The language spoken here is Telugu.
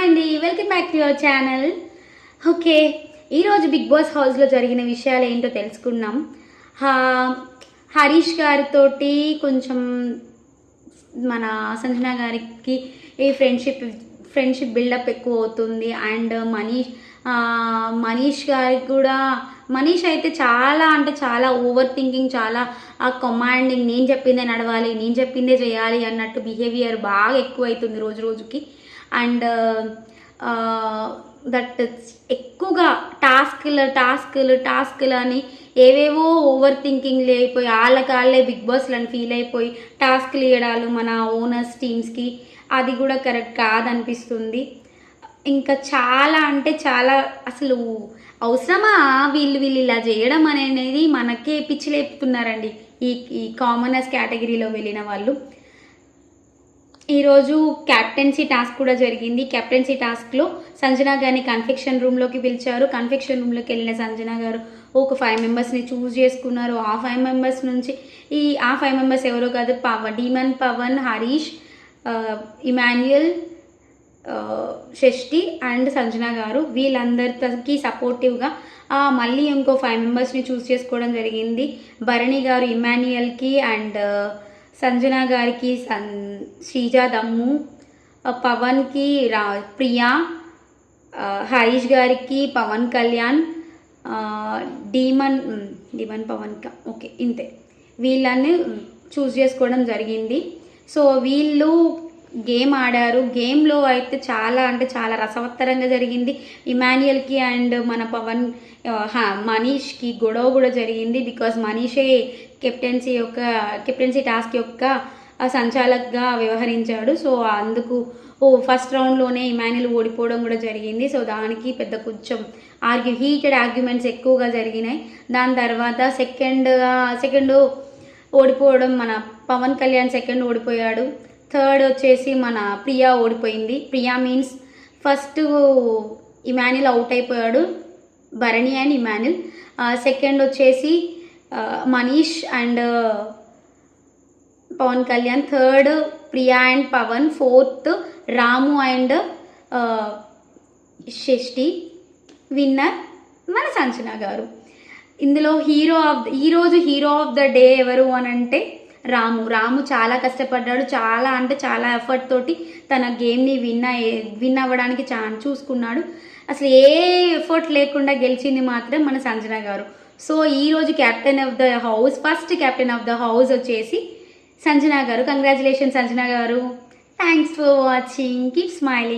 హాయ్ అండి, welcome back to your channel. Okay, ఈరోజు బిగ్ బాస్ హౌస్లో జరిగిన విషయాలు ఏంటో తెలుసుకున్నాం. హరీష్ గారితో కొంచెం మన సంజన గారికి ఈ ఫ్రెండ్షిప్ బిల్డప్ ఎక్కువ అవుతుంది. అండ్ మనీష్ గారికి కూడా, మనీష్ అయితే చాలా అంటే చాలా ఓవర్ థింకింగ్, చాలా కమాండింగ్, నేను చెప్పిందే నడవాలి, నేను చెప్పిందే చేయాలి అన్నట్టు బిహేవియర్ బాగా ఎక్కువ అవుతుంది రోజు రోజుకి. అండ్ దట్ ఎక్కువగా టాస్క్లు అని ఏవేవో ఓవర్ థింకింగ్లు అయిపోయి వాళ్ళే బిగ్ బాస్లు అని ఫీల్ అయిపోయి టాస్క్లు ఇవ్వడాలు మన ఓనర్స్ టీమ్స్కి, అది కూడా కరెక్ట్ కాదనిపిస్తుంది. ఇంకా చాలా అంటే చాలా అసలు అవసరమా వీళ్ళు ఇలా చేయడం అనేది మనకే పిచ్చి లేపుతున్నారండి ఈ కామనర్స్ కేటగిరీలో వెళ్ళిన వాళ్ళు. ఈరోజు క్యాప్టెన్సీ టాస్క్ కూడా జరిగింది. క్యాప్టెన్సీ టాస్క్లో సంజన గారిని కన్ఫెక్షన్ రూమ్లోకి పిలిచారు. కన్ఫెక్షన్ రూమ్లోకి వెళ్ళిన సంజన గారు ఒక 5 మెంబర్స్ని చూస్ చేసుకున్నారు. ఆ 5 మెంబర్స్ నుంచి ఆ 5 మెంబర్స్ ఎవరో కాదు, demon Pawan, Harish, Emmanuel, Shashthi and Sanjana గారు. వీళ్ళందరికీ సపోర్టివ్గా మళ్ళీ ఇంకో 5 మెంబర్స్ని చూస్ చేసుకోవడం జరిగింది. భరణి గారు ఇమాన్యుయల్కి అండ్ సంజన గారికి శ్రీజ దమ్ము, పవన్కి ప్రియా, హరీష్ గారికి పవన్ కళ్యాణ్, డీమన్ పవన్ ఓకే ఇంతే, వీళ్ళని చూస్ చేసుకోవడం జరిగింది. సో వీళ్ళు గేమ్ ఆడారు. గేమ్లో అయితే చాలా అంటే చాలా రసవత్తరంగా జరిగింది. ఇమాన్యుయల్కి అండ్ మన మనీష్కి గొడవ కూడా జరిగింది. బికాజ్ మనీషే కెప్టెన్సీ టాస్క్ యొక్క సంచాలకుగా వ్యవహరించాడు. సో అందుకు ఫస్ట్ రౌండ్లోనే ఇమాన్యుయల్ ఓడిపోవడం కూడా జరిగింది. సో దానికి పెద్ద కొంచెం హీటెడ్ ఆర్గ్యుమెంట్స్ ఎక్కువగా జరిగినాయి. దాని తర్వాత సెకండ్ ఓడిపోవడం మన పవన్ కళ్యాణ్ సెకండ్ ఓడిపోయాడు. థర్డ్ వచ్చేసి మన ప్రియా ఓడిపోయింది. Priya means first Emmanuel out అయిపోయాడు, భరణి అండ్ ఇమాన్యుయల్. సెకండ్ వచ్చేసి Manish and Pawan Kalyan. Third Priya and Pawan. Fourth Ramu and Shashti. Winner మన సంజన గారు. ఇందులో ఈరోజు హీరో ఆఫ్ ద డే ఎవరు అని అంటే రాము చాలా కష్టపడ్డాడు. చాలా అంటే చాలా ఎఫర్ట్ తోటి తన గేమ్ని విన్ అవ్వడానికి చూసుకున్నాడు. అసలు ఏ ఎఫర్ట్ లేకుండా గెలిచింది మాత్రం మన సంజన గారు. సో ఈరోజు first captain of the house వచ్చేసి సంజన గారు. కంగ్రాచులేషన్స్ సంజన గారు. Thanks for watching. Keep smiling.